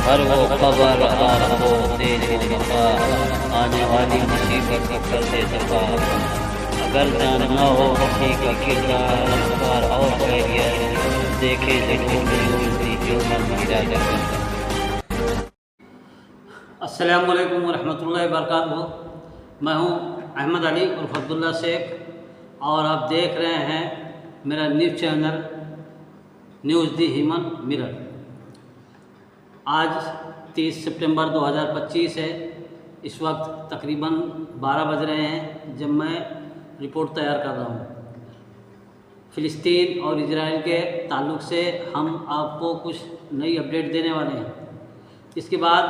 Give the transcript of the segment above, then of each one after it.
हर वो खबर आपको दे दे दफा, आने वाली मुसीबत कर दे दफा। अगर जानना हो किसी का किरदार, अखबार और खैरियत देखे जरूर न्यूज़ दी जो मन मिला जाता। अस्सलाम वालेकुम रहमतुल्लाहि व बरकातुहू। मैं हूँ अहमद अली उर्फ अब्दुल्ला शेख और आप देख रहे हैं मेरा न्यूज़ चैनल न्यूज़ दी ह्यूमन मिरर। आज 30 सितंबर 2025 है। इस वक्त तकरीबन 12 बज रहे हैं जब मैं रिपोर्ट तैयार कर रहा हूँ। फ़िलिस्तीन और इजराइल के ताल्लुक़ से हम आपको कुछ नई अपडेट देने वाले हैं। इसके बाद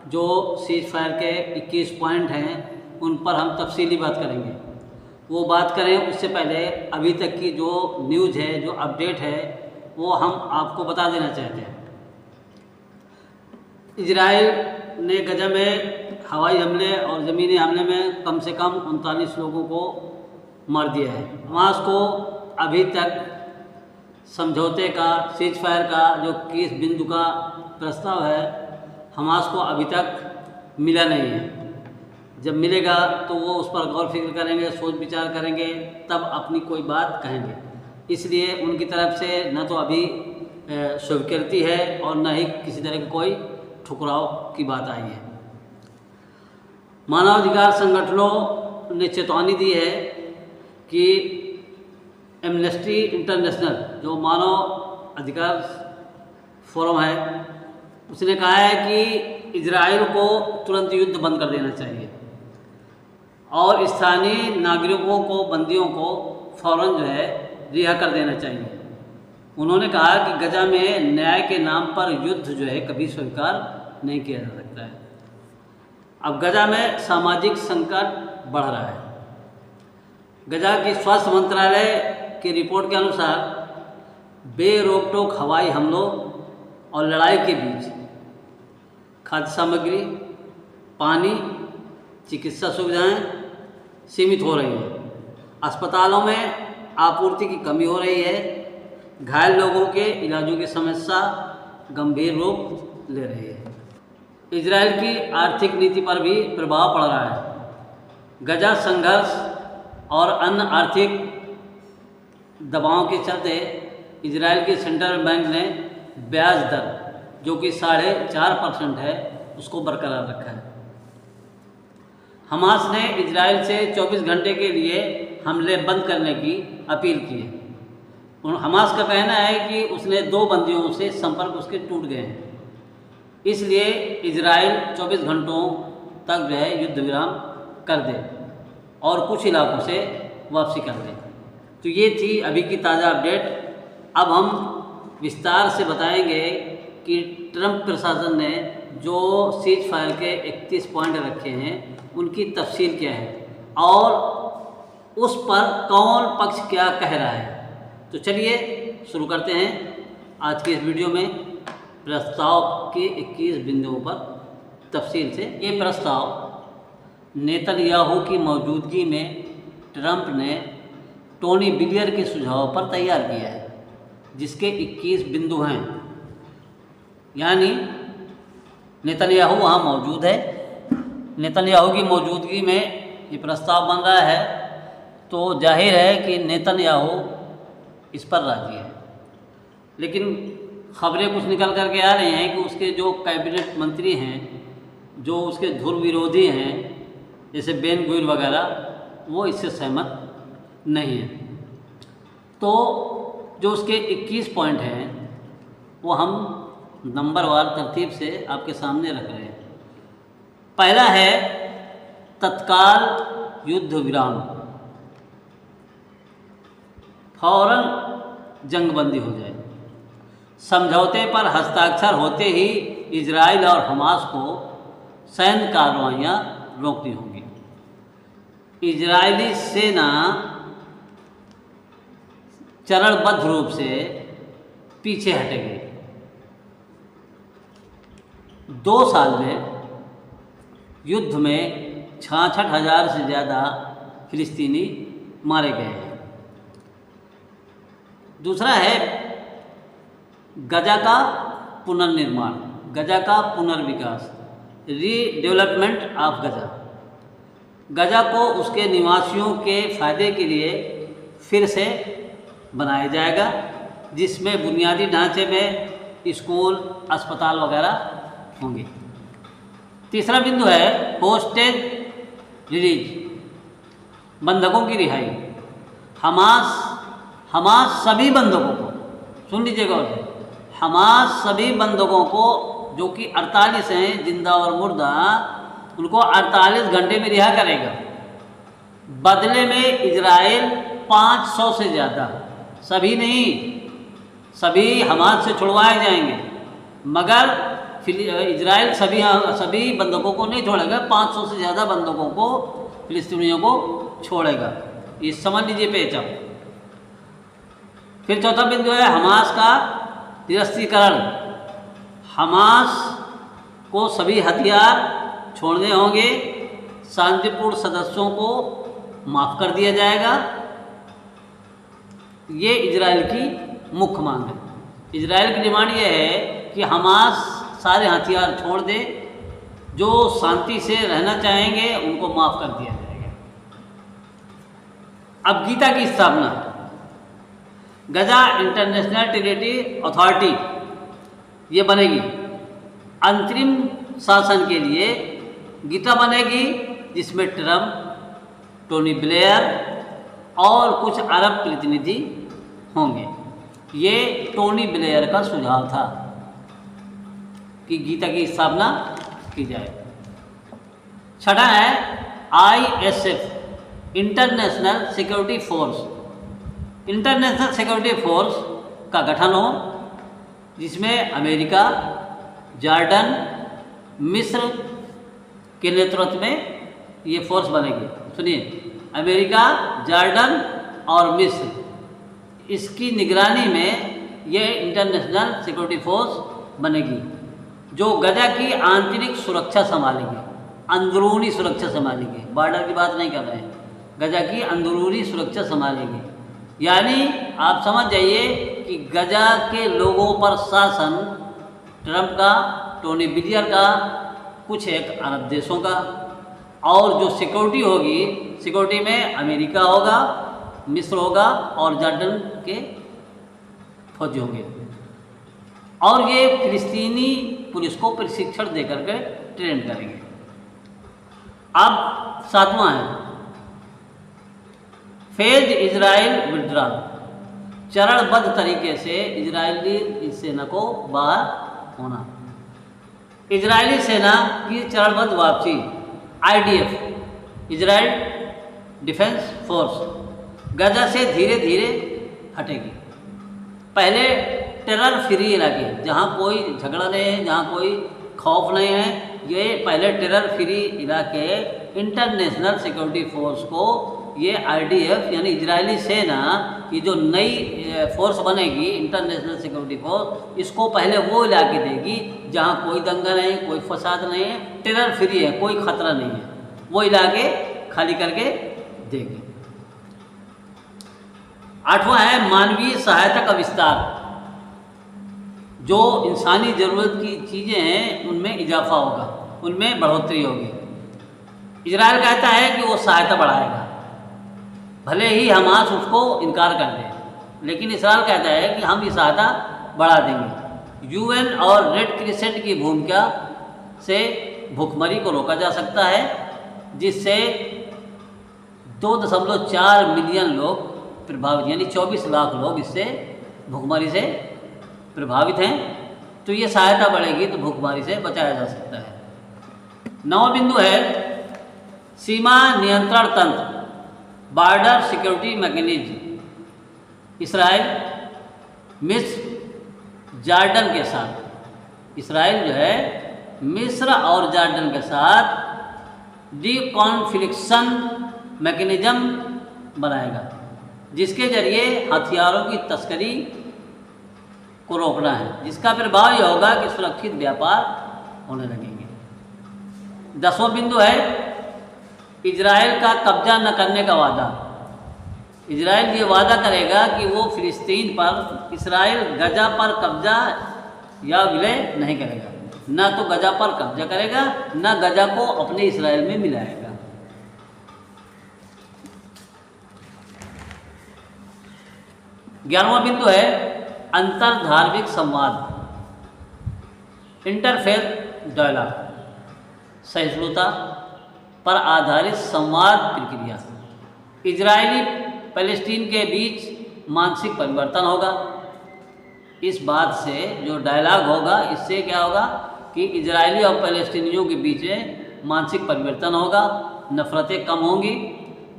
जो सीज़ फायर के 21 पॉइंट हैं उन पर हम तफसीली बात करेंगे। वो बात करें उससे पहले अभी तक की जो न्यूज़ है, जो अपडेट है, वो हम आपको बता देना चाहते हैं। इजराइल ने गजा में हवाई हमले और ज़मीनी हमले में कम से कम 39 लोगों को मार दिया है। हमास को अभी तक समझौते का, सीज फायर का जो 21 बिंदु का प्रस्ताव है, हमास को अभी तक मिला नहीं है। जब मिलेगा तो वो उस पर गौर फिक्र करेंगे, सोच विचार करेंगे, तब अपनी कोई बात कहेंगे। इसलिए उनकी तरफ से न तो अभी स्वीकृति है और न ही किसी तरह की कोई ठुकराव की बात आई है। मानवाधिकार संगठनों ने चेतावनी दी है कि एमनेस्टी इंटरनेशनल जो मानव अधिकार फोरम है, उसने कहा है कि इजराइल को तुरंत युद्ध बंद कर देना चाहिए और स्थानीय नागरिकों को, बंदियों को फ़ौरन जो है रिहा कर देना चाहिए। उन्होंने कहा कि गजा में न्याय के नाम पर युद्ध जो है कभी स्वीकार नहीं किया जा सकता है। अब गजा में सामाजिक संकट बढ़ रहा है। गजा की स्वास्थ्य मंत्रालय की रिपोर्ट के अनुसार बेरोक टोक हवाई हमलों और लड़ाई के बीच खाद्य सामग्री, पानी, चिकित्सा सुविधाएं सीमित हो रही हैं। अस्पतालों में आपूर्ति की कमी हो रही है। घायल लोगों के इलाजों की समस्या गंभीर रूप ले रही है। इजराइल की आर्थिक नीति पर भी प्रभाव पड़ रहा है। गजा संघर्ष और अन्य आर्थिक दबावों के चलते इजराइल के सेंट्रल बैंक ने ब्याज दर जो कि 4.5% है उसको बरकरार रखा है। हमास ने इजराइल से 24 घंटे के लिए हमले बंद करने की अपील की है। हमास का कहना है कि उसने 2 बंदियों से संपर्क उसके टूट गए हैं, इसलिए इजराइल 24 घंटों तक जो है युद्ध विराम कर दे और कुछ इलाकों से वापसी कर दे। तो ये थी अभी की ताज़ा अपडेट। अब हम विस्तार से बताएंगे कि ट्रंप प्रशासन ने जो सीज फायर के 31 पॉइंट रखे हैं उनकी तफसील क्या है और उस पर कौन पक्ष क्या कह रहा है। तो चलिए शुरू करते हैं आज के इस वीडियो में प्रस्ताव के 21 बिंदुओं पर तफसील से। ये प्रस्ताव नेतन्याहू की मौजूदगी में ट्रंप ने टोनी ब्लेयर के सुझाव पर तैयार किया है, जिसके 21 बिंदु हैं। यानी नेतन्याहू वहाँ मौजूद है। नेतन्याहू की मौजूदगी में ये प्रस्ताव बन रहा है, तो जाहिर है कि नेतन्याहू इस पर राजी है। लेकिन खबरें कुछ निकल कर के आ रही हैं कि उसके जो कैबिनेट मंत्री हैं, जो उसके ध्रुव विरोधी हैं, जैसे बेन गुइर वगैरह, वो इससे सहमत नहीं है। तो जो उसके 21 पॉइंट हैं वो हम नंबरवार तरतीब से आपके सामने रख रहे हैं। पहला है तत्काल युद्ध विराम, फौरन जंगबंदी हो जाए। समझौते पर हस्ताक्षर होते ही इजराइल और हमास को सैन्य कार्रवाइयाँ रोकनी होंगी। इजरायली सेना चरणबद्ध रूप से पीछे हटेगी। 2 साल में युद्ध में 66,000 से ज़्यादा फिलिस्तीनी मारे गए हैं। दूसरा है गजा का पुनर्निर्माण। गजा का पुनर्विकास, रीडेवलपमेंट ऑफ गजा। गजा को उसके निवासियों के फ़ायदे के लिए फिर से बनाया जाएगा, जिसमें बुनियादी ढांचे में स्कूल, अस्पताल वगैरह होंगे। तीसरा बिंदु है होस्टेज रिलीज, बंधकों की रिहाई। हमास सभी बंधकों को, सुन लीजिएगा उसे, हमास सभी बंधकों को जो कि 48 हैं जिंदा और मुर्दा, उनको 48 घंटे में रिहा करेगा। बदले में इजराइल 500 से ज़्यादा, सभी नहीं, सभी हमास से छुड़वाए जाएंगे, मगर इजराइल सभी बंधकों को नहीं छोड़ेगा, 500 से ज़्यादा बंधकों को, फिलिस्तीनियों को छोड़ेगा। ये समझ लीजिए पहचान। फिर चौथा बिंदु है हमास का निरस्त्रीकरण। हमास को सभी हथियार छोड़ने होंगे, शांतिपूर्ण सदस्यों को माफ़ कर दिया जाएगा। ये इजराइल की मुख्य मांग है। इजराइल की डिमांड ये है कि हमास सारे हथियार छोड़ दे, जो शांति से रहना चाहेंगे उनको माफ़ कर दिया जाएगा। अब गीता की स्थापना, गजा इंटरनेशनल टेरिटरी अथॉरिटी ये बनेगी। अंतरिम शासन के लिए गीता बनेगी, जिसमें ट्रम्प, टोनी ब्लेयर और कुछ अरब प्रतिनिधि होंगे। ये टोनी ब्लेयर का सुझाव था कि गीता की स्थापना की जाए। छठा है ISF, international security force. International security force का गठन हो, जिसमें अमेरिका, जॉर्डन, मिस्र के नेतृत्व में ये फोर्स बनेगी। सुनिए, अमेरिका, जॉर्डन और मिस्र, इसकी निगरानी में ये इंटरनेशनल सिक्योरिटी फोर्स बनेगी, जो गजा की आंतरिक सुरक्षा संभालेगी, अंदरूनी सुरक्षा संभालेगी। बॉर्डर की बात नहीं कर रहे हैं, गजा की अंदरूनी सुरक्षा संभालेगी। यानी आप समझ जाइए कि गजा के लोगों पर शासन ट्रंप का, टोनी ब्लेयर का, कुछ एक अरब देशों का, और जो सिक्योरिटी होगी, सिक्योरिटी में अमेरिका होगा, मिस्र होगा और जॉर्डन के फौजी होंगे। और ये फिलिस्तीनी पुलिस को प्रशिक्षण देकर के ट्रेन करेंगे। अब सातवां है फेज इजराइल विड्रॉल, चरणबद्ध तरीके से इजरायली सेना को बाहर होना। इजरायली सेना की चरणबद्ध वापसी, IDF, इजराइल डिफेंस फोर्स, गजा से धीरे धीरे हटेगी। पहले टेरर फ्री इलाके, जहाँ कोई झगड़ा नहीं है, जहाँ कोई खौफ नहीं है, ये पहले टेरर फ्री इलाके इंटरनेशनल सिक्योरिटी फोर्स को ये IDF यानी इजरायली सेना की जो नई फोर्स बनेगी, इंटरनेशनल सिक्योरिटी फोर्स, इसको पहले वो इलाके देगी जहाँ कोई दंगा नहीं, कोई फसाद नहीं है, टेरर फ्री है, कोई खतरा नहीं है, वो इलाके खाली करके देगी। आठवां है मानवीय सहायता का विस्तार। जो इंसानी ज़रूरत की चीज़ें हैं उनमें इजाफा होगा, उनमें बढ़ोतरी होगी। इजराइल कहता है कि वो सहायता बढ़ाएगा, भले ही हमास उसको इनकार कर दे, लेकिन इजराइल कहता है कि हम ये सहायता बढ़ा देंगे। UN और रेड क्रिसेंट की भूमिका से भूखमरी को रोका जा सकता है, जिससे 2.4 मिलियन लोग प्रभावित, यानी 24 लाख लोग इससे भूखमरी से प्रभावित हैं। तो ये सहायता बढ़ेगी तो भूखमरी से बचाया जा सकता है। 9वां बिंदु है सीमा नियंत्रण तंत्र, बॉर्डर सिक्योरिटी मैकेनिज्म। इसराइल, मिस्र, जॉर्डन के साथ, इसराइल जो है मिस्र और जॉर्डन के साथ डिकॉन्फ्लिक्शन मैकेनिज्म बनाएगा, जिसके जरिए हथियारों की तस्करी को रोकना है, जिसका प्रभाव यह होगा कि सुरक्षित व्यापार होने लगेंगे। 10वां बिंदु है इजराइल का कब्जा न करने का वादा। इजराइल ये वादा करेगा कि वो फिलिस्तीन पर, इसराइल गजा पर कब्जा या विलय नहीं करेगा, ना तो गजा पर कब्जा करेगा, ना गजा को अपने इसराइल में मिलाएगा। ग्यारहवां बिंदु है अंतर धार्मिक संवाद, इंटरफेथ डायलॉग, सहिष्णुता पर आधारित संवाद प्रक्रिया। इजरायली पैलेस्टीन के बीच मानसिक परिवर्तन होगा। इस बात से जो डायलॉग होगा, इससे क्या होगा कि इजरायली और पैलेस्टीनियों के बीच मानसिक परिवर्तन होगा, नफरतें कम होंगी,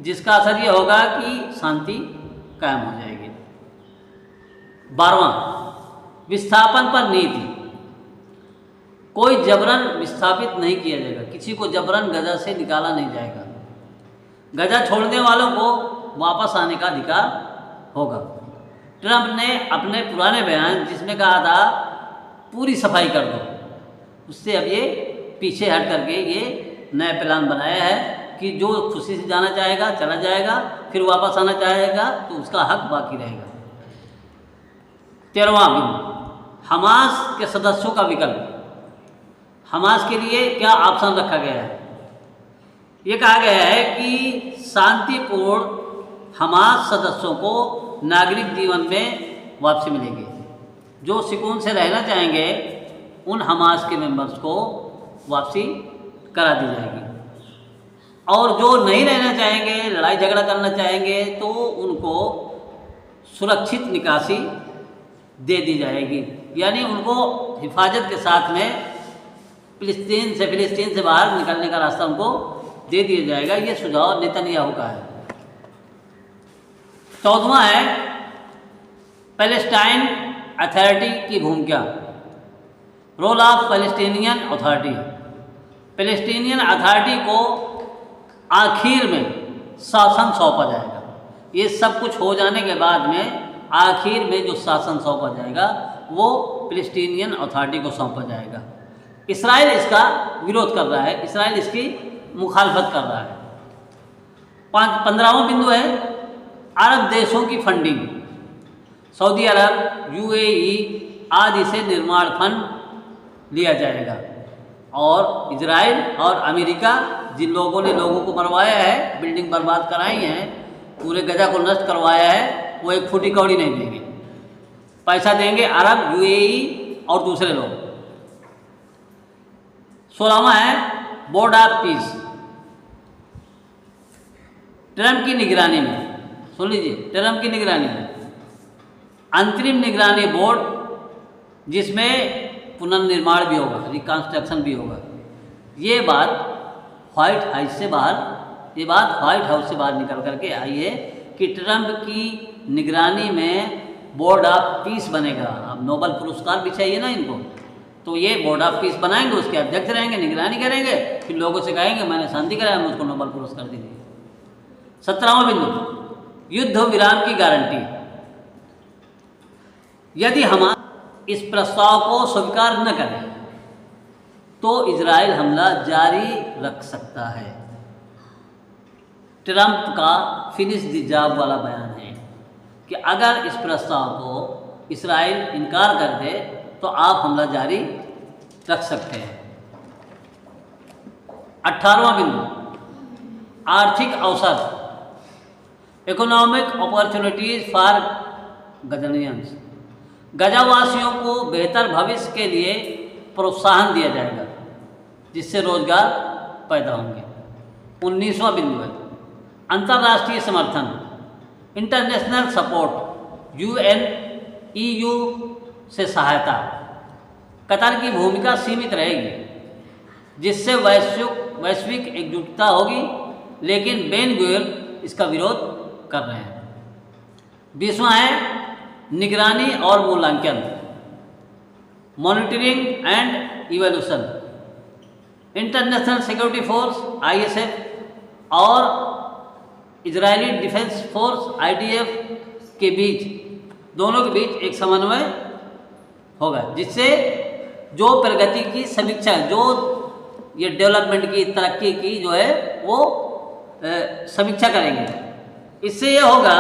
जिसका असर ये होगा कि शांति कायम हो जाएगी। 12वां विस्थापन पर नीति, कोई जबरन विस्थापित नहीं किया जाएगा, किसी को जबरन गजा से निकाला नहीं जाएगा। गजा छोड़ने वालों को वापस आने का अधिकार होगा। ट्रंप ने अपने पुराने बयान जिसमें कहा था पूरी सफाई कर दो, उससे अब ये पीछे हट करके ये नया प्लान बनाया है कि जो खुशी से जाना चाहेगा चला जाएगा, फिर वापस आना चाहेगा तो उसका हक बाकी रहेगा। 13वां बिंदु हमास के सदस्यों का विकल्प। हमास के लिए क्या ऑप्शन रखा गया है? ये कहा गया है कि शांतिपूर्ण हमास सदस्यों को नागरिक जीवन में वापसी मिलेगी। जो सुकून से रहना चाहेंगे उन हमास के मेंबर्स को वापसी करा दी जाएगी, और जो नहीं रहना चाहेंगे, लड़ाई झगड़ा करना चाहेंगे, तो उनको सुरक्षित निकासी दे दी जाएगी, यानी उनको हिफाजत के साथ में फिलिस्तीन से बाहर निकलने का रास्ता उनको दे दिया जाएगा। ये सुझाव नेतन्याहू का है। 14वां है पैलेस्टाइन अथॉरिटी की भूमिका, role of Palestinian authority. Palestinian authority को आखिर में शासन सौंपा जाएगा। ये सब कुछ हो जाने के बाद में आखिर में जो शासन सौंपा जाएगा वो पैलेस्टीनियन अथॉरिटी को सौंपा जाएगा। इसराइल इसका विरोध कर रहा है, इसराइल इसकी मुखालफत कर रहा है। 15वां बिंदु है अरब देशों की फंडिंग। सऊदी अरब, यूएई आदि से निर्माण फंड लिया जाएगा, और इजराइल और अमेरिका जिन लोगों ने लोगों को मरवाया है, बिल्डिंग बर्बाद कराई है, पूरे गजा को नष्ट करवाया है, वो एक फुटी कौड़ी नहीं देंगे। पैसा देंगे अरब, यूएई और दूसरे लोग। 16वां है बोर्ड ऑफ पीस। ट्रंप की निगरानी में, सुन लीजिए, ट्रंप की निगरानी में अंतरिम निगरानी बोर्ड, जिसमें पुनर्निर्माण भी होगा, रिकंस्ट्रक्शन भी होगा। ये बात व्हाइट हाउस से बाहर निकल करके आई है कि ट्रंप की निगरानी में बोर्ड ऑफ पीस बनेगा। अब नोबेल पुरस्कार भी चाहिए ना इनको, तो ये बोर्ड ऑफ पीस बनाएंगे, उसके अध्यक्ष रहेंगे, निगरानी करेंगे, फिर लोगों से कहेंगे मैंने शांति कराया, मुझको नोबेल पुरस्कार दीजिए। 17वां बिंदु युद्ध विराम की गारंटी। यदि हम इस प्रस्ताव को स्वीकार न करें तो इजराइल हमला जारी रख सकता है। ट्रंप का फिनिश द जॉब वाला बयान है कि अगर इस प्रस्ताव को इजराइल इनकार कर दे तो आप हमला जारी रख सकते हैं। 18वां बिंदु आर्थिक अवसर, इकोनॉमिक अपॉर्चुनिटीज फॉर गजानियंस। गजावासियों को बेहतर भविष्य के लिए प्रोत्साहन दिया जाएगा, जिससे रोजगार पैदा होंगे। 19वां बिंदु है अंतर्राष्ट्रीय समर्थन, इंटरनेशनल सपोर्ट, यूएन ईयू से सहायता। कतर की भूमिका सीमित रहेगी, जिससे वैश्विक एकजुटता होगी, लेकिन बेन गुएल इसका विरोध कर रहे हैं। 20वां है निगरानी और मूल्यांकन, monitoring and evaluation. International security force ISF और इजरायली डिफेंस फोर्स आईडीएफ के बीच, दोनों के बीच एक समन्वय होगा, जिससे जो प्रगति की समीक्षा, जो ये डेवलपमेंट की, तरक्की की जो है वो समीक्षा करेंगे। इससे ये होगा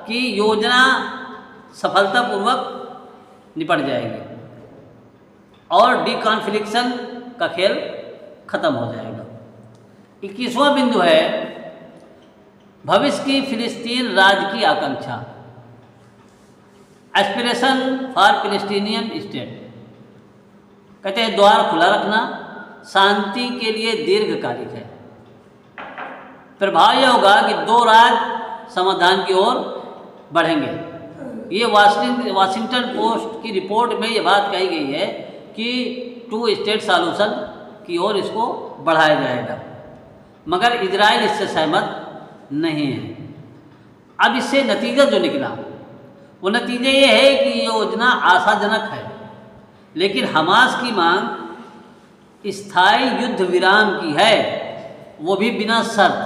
कि योजना सफलतापूर्वक निपट जाएगी। और डिकॉन्फ्लिक्शन का खेल खत्म हो जाएगा। 21वां बिंदु है भविष्य की फिलिस्तीन राज्य की आकांक्षा, एस्पिरेशन फॉर फिलिस्तीनियन स्टेट। कहते हैं द्वार खुला रखना शांति के लिए दीर्घकालिक है। प्रभाव यह होगा कि 2 राज्य समाधान की ओर बढ़ेंगे। ये वाशिंगटन पोस्ट की रिपोर्ट में ये बात कही गई है कि 2 स्टेट सॉल्यूशन की ओर इसको बढ़ाया जाएगा, मगर इजराइल इससे सहमत नहीं है। अब इससे नतीजा जो निकला वो नतीजा ये है कि ये योजना आशाजनक है, लेकिन हमास की मांग स्थायी युद्ध विराम की है, वो भी बिना शर्त,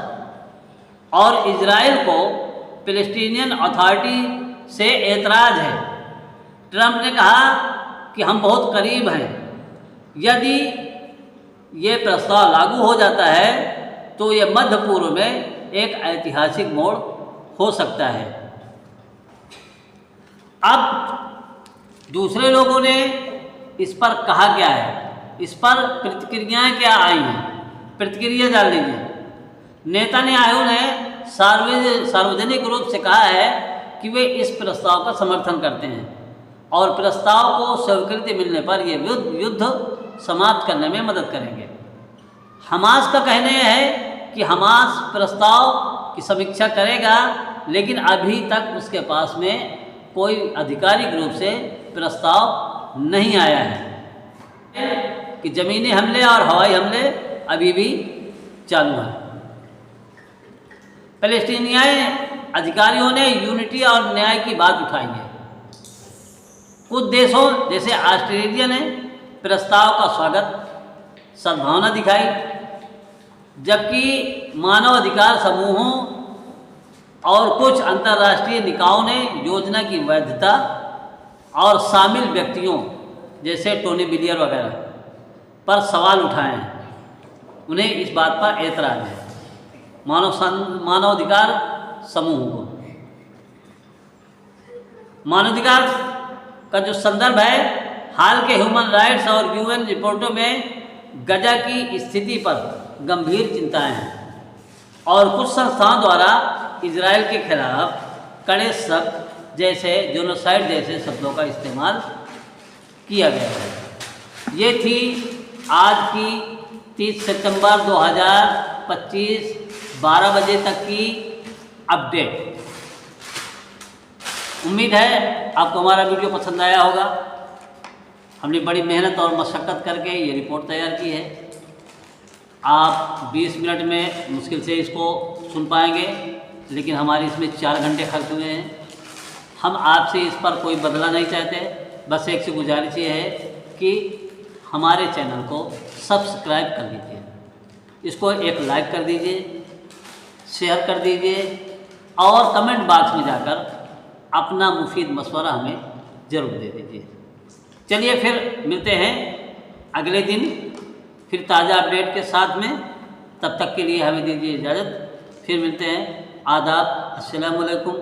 और इजराइल को फिलिस्तीनियन अथॉरिटी से एतराज़ है। ट्रंप ने कहा कि हम बहुत करीब हैं, यदि ये प्रस्ताव लागू हो जाता है तो ये मध्य पूर्व में एक ऐतिहासिक मोड़ हो सकता है। अब दूसरे लोगों ने इस पर कहा क्या है, इस पर प्रतिक्रियाएं क्या आई हैं, प्रतिक्रिया डाल दीजिए। नेतन्याहू ने सार्वजनिक रूप से कहा है कि वे इस प्रस्ताव का समर्थन करते हैं और प्रस्ताव को स्वीकृति मिलने पर ये युद्ध समाप्त करने में मदद करेंगे। हमास का कहना है कि हमास प्रस्ताव की समीक्षा करेगा, लेकिन अभी तक उसके पास में कोई आधिकारिक रूप से प्रस्ताव नहीं आया है कि ज़मीनी हमले और हवाई हमले अभी भी चालू हैं। पैलेस्टीनियाई अधिकारियों ने यूनिटी और न्याय की बात उठाई है। कुछ देशों जैसे ऑस्ट्रेलिया ने प्रस्ताव का स्वागत सद्भावना दिखाई, जबकि मानवाधिकार समूहों और कुछ अंतर्राष्ट्रीय निकायों ने योजना की वैधता और शामिल व्यक्तियों जैसे टोनी ब्लेयर वगैरह पर सवाल उठाए हैं। उन्हें इस बात पर एतराज़ है। मानवाधिकार समूह को मानवाधिकार का जो संदर्भ है, हाल के ह्यूमन राइट्स और यूएन रिपोर्टों में गजा की स्थिति पर गंभीर चिंताएं हैं और कुछ संस्थाओं द्वारा इजराइल के खिलाफ कड़े शब्द जैसे जेनोसाइड जैसे शब्दों का इस्तेमाल किया गया है। ये थी आज की 30 सितंबर 2025 12 बजे तक की अपडेट। उम्मीद है आपको हमारा वीडियो पसंद आया होगा। हमने बड़ी मेहनत और मशक्क़त करके ये रिपोर्ट तैयार की है। आप 20 मिनट में मुश्किल से इसको सुन पाएंगे, लेकिन हमारे इसमें 4 घंटे खर्च हुए हैं। हम आपसे इस पर कोई बदला नहीं चाहते, बस एक से गुजारिश ये है कि हमारे चैनल को सब्सक्राइब कर लीजिए, इसको एक लाइक कर दीजिए, शेयर कर दीजिए और कमेंट बॉक्स में जाकर अपना मुफीद मशवरा हमें ज़रूर दे दीजिए। चलिए फिर मिलते हैं अगले दिन फिर ताज़ा अपडेट के साथ में। तब तक के लिए हमें दीजिए इजाज़त। फिर मिलते हैं। आदाब, अस्सलामु अलैकुम।